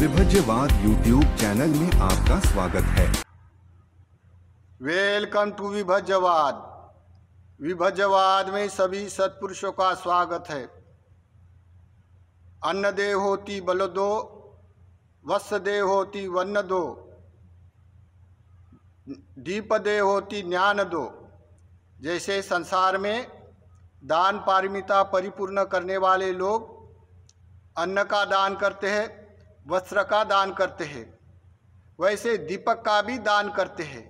विभज्यवाद YouTube channel में आपका स्वागत है। Welcome to विभज्यवाद। विभज्यवाद में सभी सत्पुरुषों का स्वागत है। अन्न दे होती बल दो, वस्त्र दे होती वन्न दो, दीप दे होती ज्ञान दो। जैसे संसार में दान पारमिता परिपूर्ण करने वाले लोग अन्न का दान करते हैं, वस्त्र का दान करते हैं, वैसे दीपक का भी दान करते हैं।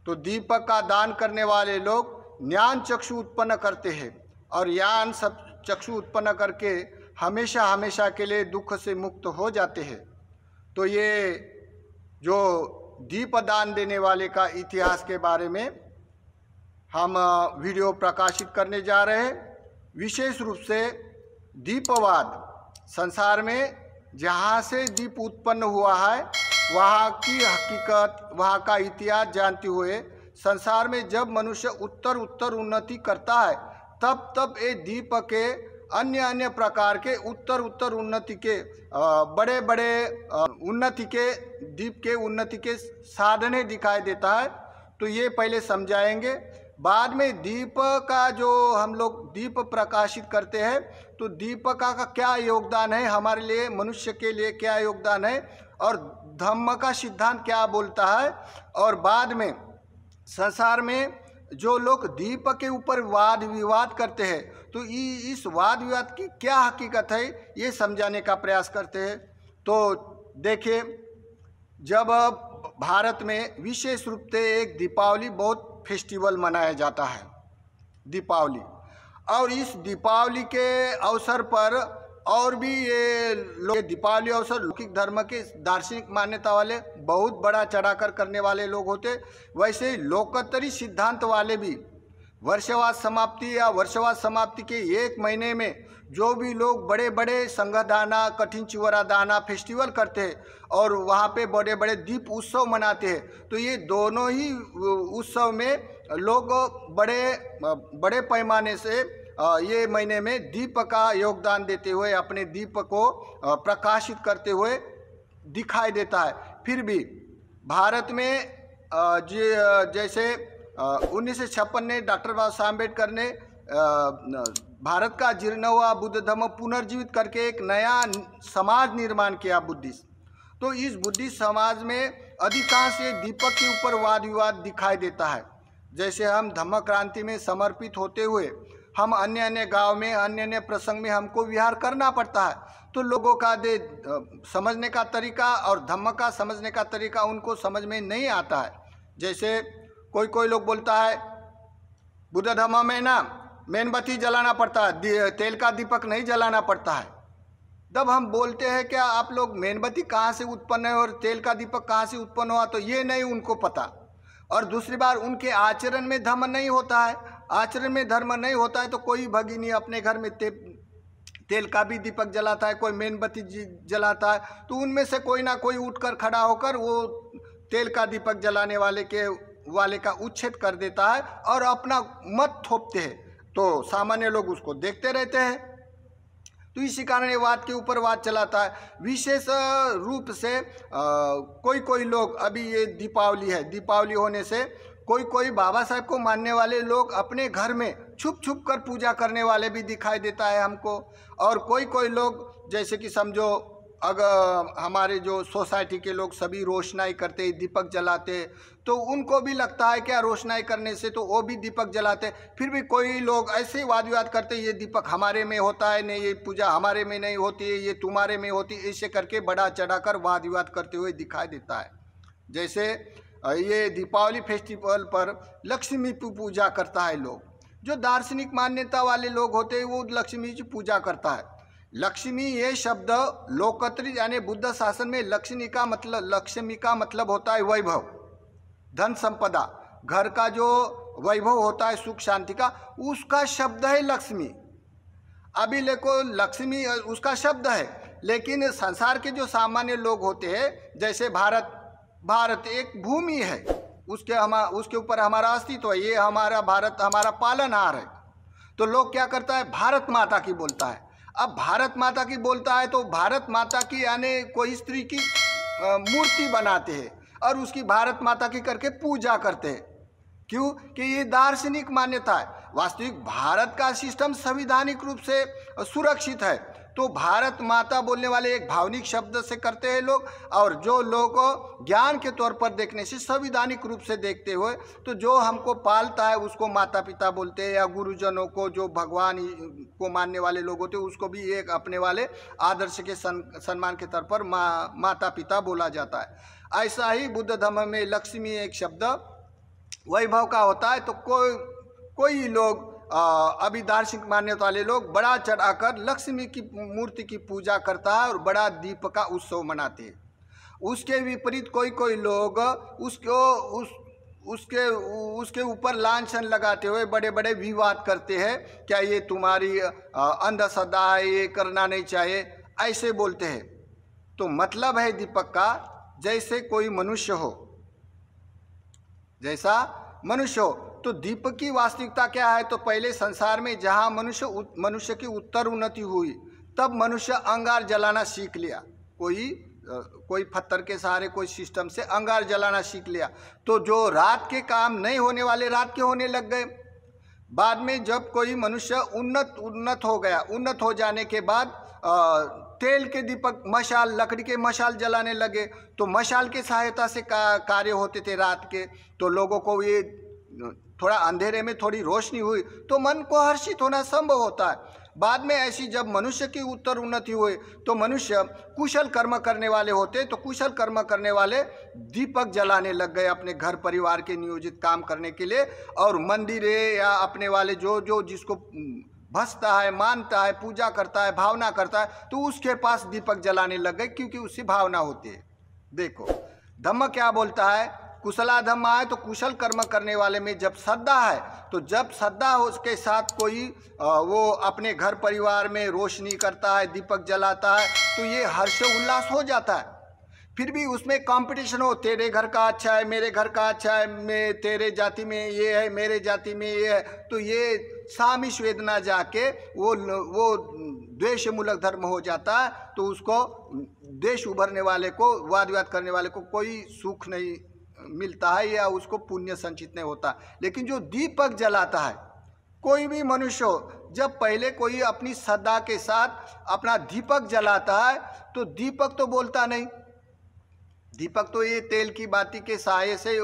तो दीपक का दान करने वाले लोग ज्ञान चक्षु उत्पन्न करते हैं और ज्ञान सब चक्षु उत्पन्न करके हमेशा हमेशा के लिए दुख से मुक्त हो जाते हैं। तो ये जो दीप दान देने वाले का इतिहास के बारे में हम वीडियो प्रकाशित करने जा रहे हैं। विशेष रूप से दीपवाद, संसार में जहाँ से दीप उत्पन्न हुआ है वहाँ की हकीकत, वहाँ का इतिहास जानते हुए संसार में जब मनुष्य उत्तर उत्तर उन्नति करता है तब तब ये दीप के अन्य अन्य प्रकार के उत्तर उत्तर उन्नति के बड़े बड़े उन्नति के दीप के उन्नति के साधने दिखाई देता है। तो ये पहले समझाएंगे। बाद में दीप का जो हम लोग दीप प्रकाशित करते हैं तो दीप का क्या योगदान है, हमारे लिए मनुष्य के लिए क्या योगदान है और धम्म का सिद्धांत क्या बोलता है। और बाद में संसार में जो लोग दीप के ऊपर वाद विवाद करते हैं तो इस वाद विवाद की क्या हकीकत है ये समझाने का प्रयास करते हैं। तो देखिए, जब भारत में विशेष रूप से एक दीपावली बहुत फेस्टिवल मनाया जाता है, दीपावली। और इस दीपावली के अवसर पर और भी ये लोग दीपावली अवसर लौकिक धर्म के दार्शनिक मान्यता वाले बहुत बड़ा चढ़ाकर करने वाले लोग होते। वैसे ही लोकोत्तरी सिद्धांत वाले भी वर्षवाद समाप्ति या वर्षवाद समाप्ति के एक महीने में जो भी लोग बड़े बड़े संघदाना, कठिन चिवरा दाना फेस्टिवल करते हैं और वहाँ पे बड़े बड़े दीप उत्सव मनाते हैं। तो ये दोनों ही उत्सव में लोग बड़े पैमाने से ये महीने में दीप का योगदान देते हुए अपने दीप को प्रकाशित करते हुए दिखाई देता है। फिर भी भारत में जैसे 1956 में डॉक्टर बाबा साहब अम्बेडकर ने भारत का जीर्ण हुआ बुद्ध धर्म पुनर्जीवित करके एक नया समाज निर्माण किया, बुद्धिस्ट। तो इस बुद्धिस्ट समाज में अधिकांश ये दीपक के ऊपर वाद विवाद दिखाई देता है। जैसे हम धम्म क्रांति में समर्पित होते हुए हम अन्य अन्य गांव में अन्य अन्य प्रसंग में हमको विहार करना पड़ता है। तो लोगों का समझने का तरीका और धम्म का समझने का तरीका उनको समझ में नहीं आता है। जैसे कोई लोग बोलता है बुद्ध धर्म में ना मेणबत्ती जलाना पड़ता है, तेल का दीपक नहीं जलाना पड़ता है। तब हम बोलते हैं क्या आप लोग मेणबत्ती कहाँ से उत्पन्न है और तेल का दीपक कहाँ से उत्पन्न हुआ, तो ये नहीं उनको पता। और दूसरी बार उनके आचरण में धर्म नहीं होता है। आचरण में धर्म नहीं होता है तो कोई भगिनी अपने घर में तेल का भी दीपक जलाता है, कोई मेणबत्ती जलाता है, तो उनमें से कोई ना कोई उठकर खड़ा होकर वो तेल का दीपक जलाने वाले का उच्छेद कर देता है और अपना मत थोपते हैं। तो सामान्य लोग उसको देखते रहते हैं। तो इसी कारण ये वाद के ऊपर वाद चलाता है। विशेष रूप से कोई लोग, अभी ये दीपावली है, दीपावली होने से कोई बाबा साहब को मानने वाले लोग अपने घर में छुप छुप कर पूजा करने वाले भी दिखाई देता है हमको। और कोई लोग जैसे कि समझो अगर हमारे जो सोसाइटी के लोग सभी रोशनाई करते, दीपक जलाते, तो उनको भी लगता है क्या रोशनाई करने से तो वो भी दीपक जलाते। फिर भी कोई लोग ऐसे वाद विवाद करते, ये दीपक हमारे में होता है, नहीं ये पूजा हमारे में नहीं होती है, ये तुम्हारे में होती है, ऐसे करके बड़ा चढ़ाकर वाद विवाद करते हुए दिखाई देता है। जैसे ये दीपावली फेस्टिवल पर लक्ष्मी की पूजा करता है लोग। जो दार्शनिक मान्यता वाले लोग होते हैं वो लक्ष्मी की पूजा करता है। लक्ष्मी ये शब्द लोकोत्तरी यानी बुद्ध शासन में लक्ष्मी का मतलब होता है वैभव, धन संपदा, घर का जो वैभव होता है, सुख शांति का, उसका शब्द है लक्ष्मी। अभी देखो लक्ष्मी उसका शब्द है, लेकिन संसार के जो सामान्य लोग होते हैं, जैसे भारत एक भूमि है, उसके ऊपर हमारा अस्तित्व है, ये हमारा भारत हमारा पालनहार है। तो लोग क्या करता है, भारत माता की बोलता है। अब भारत माता की बोलता है तो भारत माता की यानी कोई स्त्री की मूर्ति बनाते हैं और उसकी भारत माता की करके पूजा करते हैं। क्यों? कि ये दार्शनिक मान्यता है। वास्तविक भारत का सिस्टम संवैधानिक रूप से सुरक्षित है। तो भारत माता बोलने वाले एक भावनिक शब्द से करते हैं लोग, और जो लोग ज्ञान के तौर पर देखने से संवैधानिक रूप से देखते हुए, तो जो हमको पालता है उसको माता पिता बोलते हैं, या गुरुजनों को जो भगवान को मानने वाले लोग होते हैं उसको भी एक अपने वाले आदर्श के सम्मान के तौर पर माता पिता बोला जाता है। ऐसा ही बुद्ध धर्म में लक्ष्मी एक शब्द वैभव का होता है। तो कोई लोग अभी दार्शनिक मान्यता वाले लोग बड़ा चढ़ाकर लक्ष्मी की मूर्ति की पूजा करता है और बड़ा दीप का उत्सव मनाते हैं। उसके विपरीत कोई लोग उसके ऊपर लांछन लगाते हुए बड़े बड़े विवाद करते हैं, क्या ये तुम्हारी अंधश्रद्धा है, ये करना नहीं चाहिए, ऐसे बोलते हैं। तो मतलब है दीपक का, जैसे कोई मनुष्य हो, जैसा मनुष्य हो। तो दीपक की वास्तविकता क्या है? तो पहले संसार में जहाँ मनुष्य की उत्तर उन्नति हुई, तब मनुष्य अंगार जलाना सीख लिया। कोई पत्थर के सहारे कोई सिस्टम से अंगार जलाना सीख लिया। तो जो रात के काम नहीं होने वाले रात के होने लग गए। बाद में जब कोई मनुष्य उन्नत हो गया, उन्नत हो जाने के बाद तेल के दीपक, मशाल, लकड़ी के मशाल जलाने लगे। तो मशाल के सहायता से कार्य होते थे रात के। तो लोगों को ये थोड़ा अंधेरे में थोड़ी रोशनी हुई तो मन को हर्षित होना संभव होता है। बाद में ऐसी जब मनुष्य की उत्तर उन्नति हुई तो मनुष्य कुशल कर्म करने वाले होते, तो कुशल कर्म करने वाले दीपक जलाने लग गए अपने घर परिवार के नियोजित काम करने के लिए। और मंदिरे या अपने वाले जो जिसको भजता है, मानता है, पूजा करता है, भावना करता है, तो उसके पास दीपक जलाने लग गए, क्योंकि उससे भावना होती है। देखो धम्म क्या बोलता है, कुशला धम्म है। तो कुशल कर्म करने वाले में जब श्रद्धा है, तो जब श्रद्धा हो उसके साथ कोई वो अपने घर परिवार में रोशनी करता है, दीपक जलाता है, तो ये हर्ष उल्लास हो जाता है। फिर भी उसमें कंपटीशन हो, तेरे घर का अच्छा है, मेरे घर का अच्छा है, मैं तेरे जाति में ये है, मेरे जाति में ये है, तो ये सामिश वेदना जाके वो द्वेष मूलक धर्म हो जाता है। तो उसको द्वेष उभरने वाले को, वाद विवाद करने वाले को कोई सुख नहीं मिलता है या उसको पुण्य संचित नहीं होता। लेकिन जो दीपक जलाता है, कोई भी मनुष्य हो, जब पहले कोई अपनी श्रद्धा के साथ अपना दीपक जलाता है, तो दीपक तो बोलता नहीं, दीपक तो ये तेल की बाती के साये से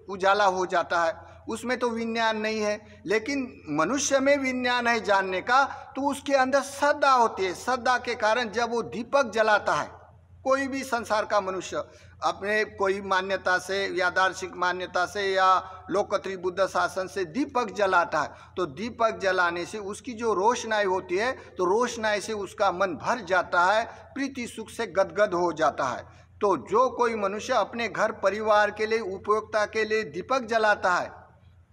उजाला हो जाता है, उसमें तो विज्ञान नहीं है। लेकिन मनुष्य में विज्ञान है जानने का, तो उसके अंदर श्रद्धा होती है। श्रद्धा के कारण जब वो दीपक जलाता है, कोई भी संसार का मनुष्य अपने कोई मान्यता से या दार्शनिक मान्यता से या लोकत्री बुद्ध शासन से दीपक जलाता है, तो दीपक जलाने से उसकी जो रोशनाई होती है, तो रोशनाई से उसका मन भर जाता है, प्रीति सुख से गदगद हो जाता है। तो जो कोई मनुष्य अपने घर परिवार के लिए, उपयोगिता के लिए दीपक जलाता है,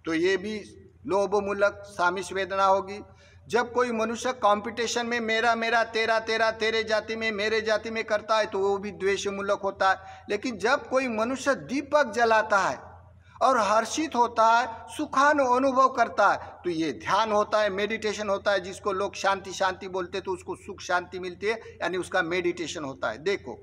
तो ये भी लोभ मूलक सामिश वेदना होगी। जब कोई मनुष्य कंपटीशन में मेरा मेरा, तेरा तेरा, तेरे जाति में, मेरे जाति में करता है, तो वो भी द्वेष मूलक होता है। लेकिन जब कोई मनुष्य दीपक जलाता है और हर्षित होता है, सुखानुभव करता है, तो ये ध्यान होता है, मेडिटेशन होता है, जिसको लोग शांति शांति बोलते, तो उसको सुख शांति मिलती है, यानी उसका मेडिटेशन होता है। देखो,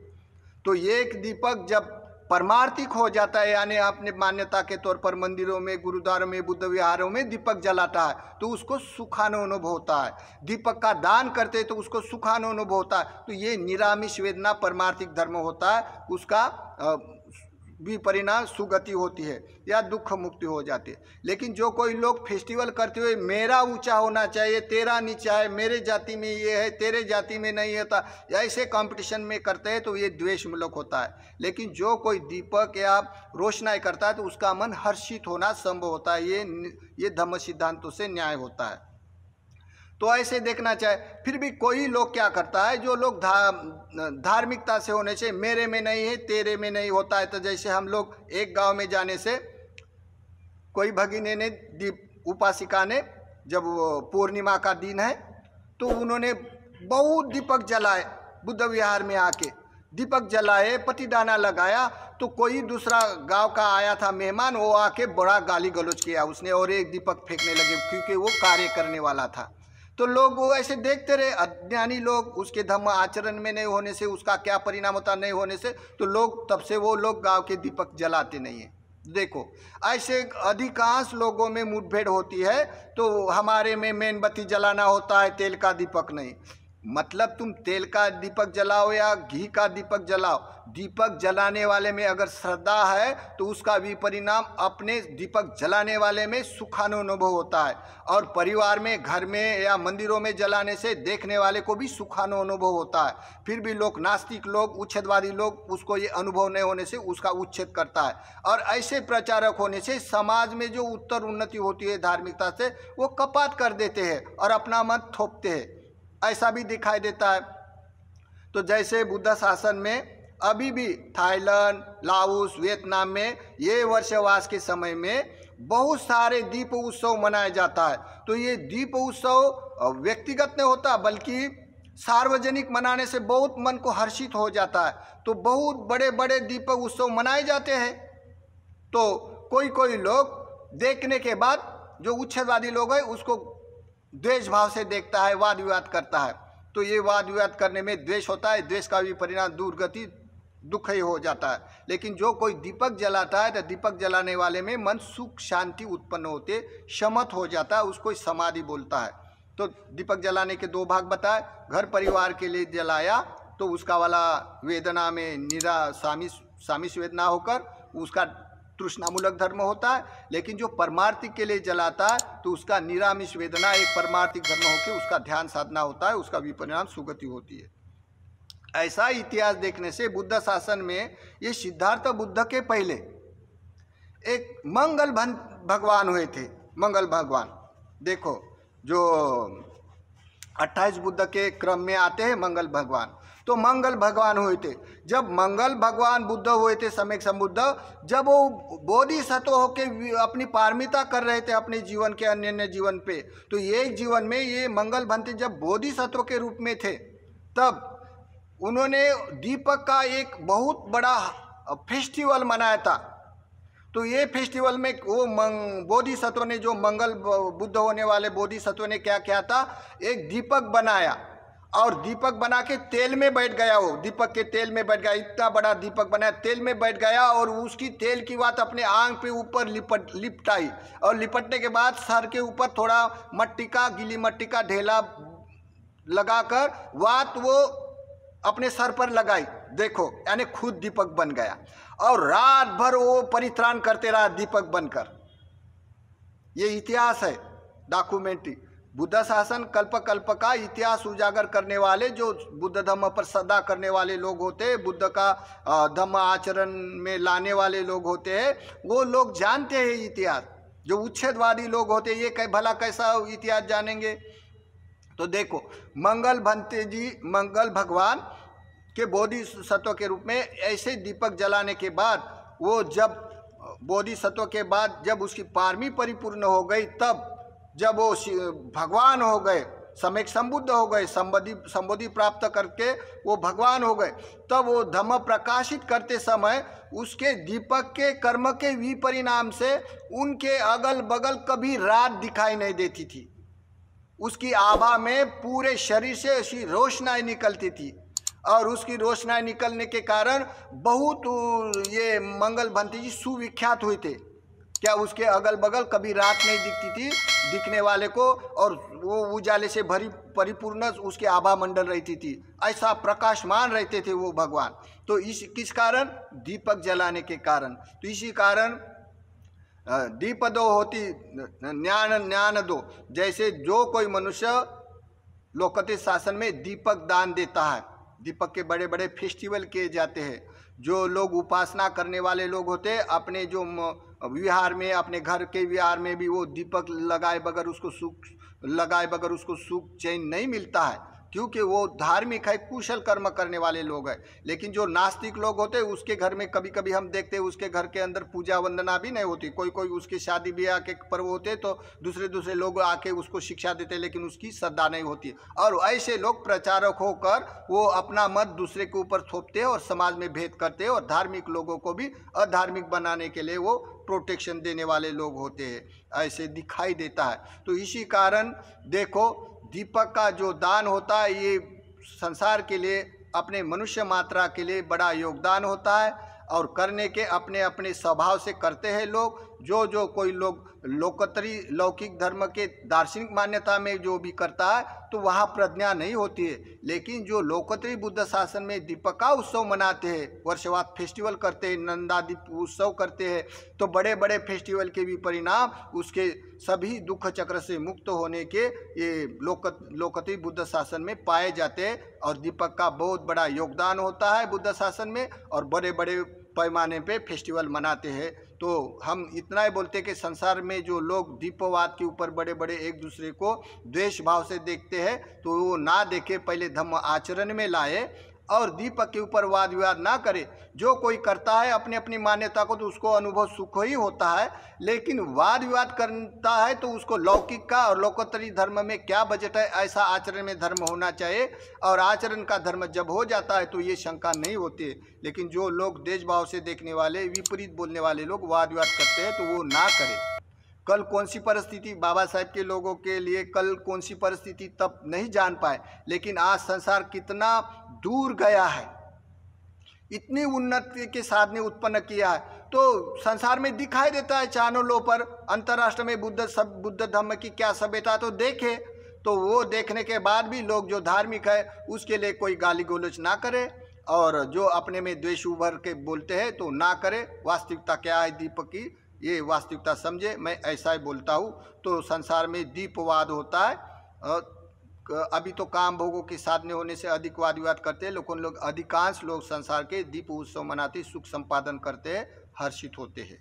तो एक दीपक जब परमार्थिक हो जाता है, यानी आपने मान्यता के तौर पर मंदिरों में, गुरुद्वारों में, बुद्ध विहारों में दीपक जलाता है, तो उसको सुखानुभव होता है। दीपक का दान करते तो उसको सुखानुभव होता है। तो ये निरामिष वेदना परमार्थिक धर्म होता है, उसका विपरिणाम सुगति होती है या दुख मुक्ति हो जाती है। लेकिन जो कोई लोग फेस्टिवल करते हुए मेरा ऊंचा होना चाहिए, तेरा नीचा है, मेरे जाति में ये है, तेरे जाति में नहीं होता, ऐसे कंपटीशन में करते हैं, तो ये द्वेष मूलक होता है। लेकिन जो कोई दीपक या रोशनाई करता है, तो उसका मन हर्षित होना संभव होता है। ये धम्म सिद्धांतों से न्याय होता है। तो ऐसे देखना चाहे। फिर भी कोई लोग क्या करता है, जो लोग धार्मिकता से होने से मेरे में नहीं है, तेरे में नहीं होता है। तो जैसे हम लोग एक गांव में जाने से कोई भगिनी ने, उपासिका ने, जब पूर्णिमा का दिन है, तो उन्होंने बहुत दीपक जलाए, बुद्ध विहार में आके दीपक जलाए, पतिदाना लगाया। तो कोई दूसरा गांव का आया था मेहमान, वो आके बड़ा गाली गलौज किया उसने और एक दीपक फेंकने लगे, क्योंकि वो कार्य करने वाला था। तो लोग वो ऐसे देखते रहे, अज्ञानी लोग, उसके धम्म आचरण में नहीं होने से उसका क्या परिणाम होता नहीं होने से, तो लोग तब से वो लोग गांव के दीपक जलाते नहीं हैं। देखो ऐसे अधिकांश लोगों में मुठभेड़ होती है, तो हमारे में मेणबत्ती जलाना होता है, तेल का दीपक नहीं। मतलब तुम तेल का दीपक जलाओ या घी का दीपक जलाओ, दीपक जलाने वाले में अगर श्रद्धा है तो उसका भी परिणाम अपने दीपक जलाने वाले में सुखानुभव होता है, और परिवार में, घर में या मंदिरों में जलाने से देखने वाले को भी सुखानुभव होता है। फिर भी लोग, नास्तिक लोग, उच्छेदवादी लोग, उसको ये अनुभव नहीं होने से उसका उच्छेद करता है, और ऐसे प्रचारक होने से समाज में जो उत्तर उन्नति होती है धार्मिकता से, वो कपात कर देते हैं और अपना मत थोपते हैं। ऐसा भी दिखाई देता है। तो जैसे बुद्ध शासन में अभी भी थाईलैंड, लाओस, वियतनाम में ये वर्षवास के समय में बहुत सारे दीप उत्सव मनाया जाता है। तो ये दीप उत्सव व्यक्तिगत नहीं होता बल्कि सार्वजनिक मनाने से बहुत मन को हर्षित हो जाता है। तो बहुत बड़े बड़े दीप उत्सव मनाए जाते हैं। तो कोई कोई लोग देखने के बाद, जो उच्छेदवादी लोग हैं, उसको द्वेष भाव से देखता है, वाद विवाद करता है। तो ये वाद विवाद करने में द्वेष होता है, द्वेष का भी परिणाम दुर्गति, दुख ही हो जाता है। लेकिन जो कोई दीपक जलाता है तो दीपक जलाने वाले में मन सुख शांति उत्पन्न होते, शमत हो जाता है, उसको समाधि बोलता है। तो दीपक जलाने के दो भाग बताए, घर परिवार के लिए जलाया तो उसका वाला वेदना में सामिस वेदना होकर उसका तृष्णामूलक धर्म होता है। लेकिन जो परमार्थिक के लिए जलाता है तो उसका निरामिष वेदना एक परमार्थिक धर्म होकर उसका ध्यान साधना होता है, उसका विपरिणाम सुगति होती है। ऐसा इतिहास देखने से बुद्ध शासन में ये सिद्धार्थ बुद्ध के पहले एक मंगल भगवान हुए थे। मंगल भगवान देखो, जो 28 बुद्ध के क्रम में आते हैं मंगल भगवान, तो मंगल भगवान हुए थे। जब मंगल भगवान बुद्ध हुए थे, सम्यक संबुद्ध, जब वो बोधिसत्व होकर अपनी पारमिता कर रहे थे अपने जीवन के अन्य अन्य जीवन पे, तो ये जीवन में ये मंगल भंते जब बोधिसत्व के रूप में थे, तब उन्होंने दीपक का एक बहुत बड़ा फेस्टिवल मनाया था। तो ये फेस्टिवल में वो बोधिसत्व ने, जो मंगल बुद्ध होने वाले बोधिसत्व ने क्या किया था, एक दीपक बनाया और दीपक बना के तेल में बैठ गया। वो दीपक के तेल में बैठ गया, इतना बड़ा दीपक बनाया, तेल में बैठ गया, और उसकी तेल की बात अपने आंख पे ऊपर लिपटाई, और लिपटने के बाद सर के ऊपर थोड़ा मट्टी का, गीली मट्टी का ढेला लगाकर वात वो अपने सर पर लगाई। देखो, यानी खुद दीपक बन गया, और रात भर वो परित्राण करते रहा दीपक बनकर। ये इतिहास है, डॉक्यूमेंट्री। बुद्ध शासन कल्प कल्प का इतिहास उजागर करने वाले, जो बुद्ध धम्म पर श्रद्धा करने वाले लोग होते हैं, बुद्ध का धम्म आचरण में लाने वाले लोग होते हैं, वो लोग जानते हैं इतिहास। जो उच्छेदवादी लोग होते हैं, ये भला कैसा इतिहास जानेंगे। तो देखो, मंगल भंते जी, मंगल भगवान के बोधिसत्व के रूप में ऐसे दीपक जलाने के बाद, वो जब बोधिसत्व के बाद जब उसकी पारमी परिपूर्ण हो गई, तब जब वो भगवान हो गए, सम्यक संबुद्ध हो गए, संबोधि प्राप्त करके वो भगवान हो गए, तब वो धम्म प्रकाशित करते समय उसके दीपक के कर्म के विपरिणाम से उनके अगल बगल कभी रात दिखाई नहीं देती थी। उसकी आभा में पूरे शरीर से ऐसी रोशनाई निकलती थी, और उसकी रोशनाई निकलने के कारण बहुत ये मंगल भंते जी सुविख्यात हुए थे। क्या उसके अगल बगल कभी रात नहीं दिखती थी दिखने वाले को, और वो उजाले से भरी परिपूर्ण उसके आभा मंडल रहती थी, ऐसा प्रकाशमान रहते थे वो भगवान। तो किस कारण? दीपक जलाने के कारण। तो इसी कारण दीप दो होती ज्ञान दो। जैसे जो कोई मनुष्य लोकते शासन में दीपक दान देता है, दीपक के बड़े बड़े फेस्टिवल किए जाते हैं। जो लोग उपासना करने वाले लोग होते हैं, अपने जो विहार में, अपने घर के विहार में भी वो दीपक लगाए बगैर उसको सुख चैन नहीं मिलता है, क्योंकि वो धार्मिक है, कुशल कर्म करने वाले लोग हैं। लेकिन जो नास्तिक लोग होते हैं, उसके घर में कभी कभी हम देखते हैं उसके घर के अंदर पूजा वंदना भी नहीं होती। कोई कोई उसके शादी ब्याह के पर्व होते तो दूसरे लोग आके उसको शिक्षा देते, लेकिन उसकी श्रद्धा नहीं होती। और ऐसे लोग प्रचारक होकर वो अपना मत दूसरे के ऊपर थोपते हैं और समाज में भेद करते हैं, और धार्मिक लोगों को भी अधार्मिक बनाने के लिए वो प्रोटेक्शन देने वाले लोग होते हैं, ऐसे दिखाई देता है। तो इसी कारण देखो, दीपक का जो दान होता है ये संसार के लिए, अपने मनुष्य मात्रा के लिए बड़ा योगदान होता है और करने के अपने अपने स्वभाव से करते हैं लोग। जो कोई लोग लोकोत्तरी लौकिक धर्म के दार्शनिक मान्यता में जो भी करता है तो वहाँ प्रज्ञा नहीं होती है, लेकिन जो लोकोत्तरी बुद्ध शासन में दीपक का उत्सव मनाते हैं, वर्षवाद फेस्टिवल करते हैं, नंदादीप उत्सव करते हैं, तो बड़े बड़े फेस्टिवल के भी परिणाम उसके सभी दुख चक्र से मुक्त होने के ये लोकोत्तरी बुद्ध शासन में पाए जाते हैं। और दीपक का बहुत बड़ा योगदान होता है बुद्ध शासन में, और बड़े बड़े पैमाने पे फेस्टिवल मनाते हैं। तो हम इतना ही बोलते कि संसार में जो लोग दीपवाद के ऊपर बड़े बड़े एक दूसरे को द्वेष भाव से देखते हैं तो वो ना देखे, पहले धम्म आचरण में लाए और दीपक के ऊपर वाद विवाद ना करे। जो कोई करता है अपनी अपनी मान्यता को तो उसको अनुभव सुख ही होता है, लेकिन वाद विवाद करता है तो उसको लौकिक का और लोकोत्तरी धर्म में क्या बजट है, ऐसा आचरण में धर्म होना चाहिए। और आचरण का धर्म जब हो जाता है तो ये शंका नहीं होती है। लेकिन जो लोग देशभाव से देखने वाले, विपरीत बोलने वाले लोग वाद विवाद करते हैं तो वो ना करें। कल कौन सी परिस्थिति बाबा साहब के लोगों के लिए, कल कौन सी परिस्थिति तब नहीं जान पाए, लेकिन आज संसार कितना दूर गया है, इतनी उन्नति के साधने उत्पन्न किया है। तो संसार में दिखाई देता है चैनलों पर अंतर्राष्ट्र में बुद्ध धर्म की क्या सभ्यता, तो देखे। तो वो देखने के बाद भी लोग जो धार्मिक है उसके लिए कोई गाली गलौज ना करे, और जो अपने में द्वेष उभर के बोलते हैं तो ना करे। वास्तविकता क्या है दीपक की, ये वास्तविकता समझे, मैं ऐसा ही बोलता हूँ। तो संसार में दीपवाद होता है। अभी तो काम भोगों के साधने होने से अधिक वाद विवाद करते हैं, लेकिन लोग अधिकांश लोग संसार के दीप उत्सव मनाते, सुख संपादन करते हैं, हर्षित होते हैं।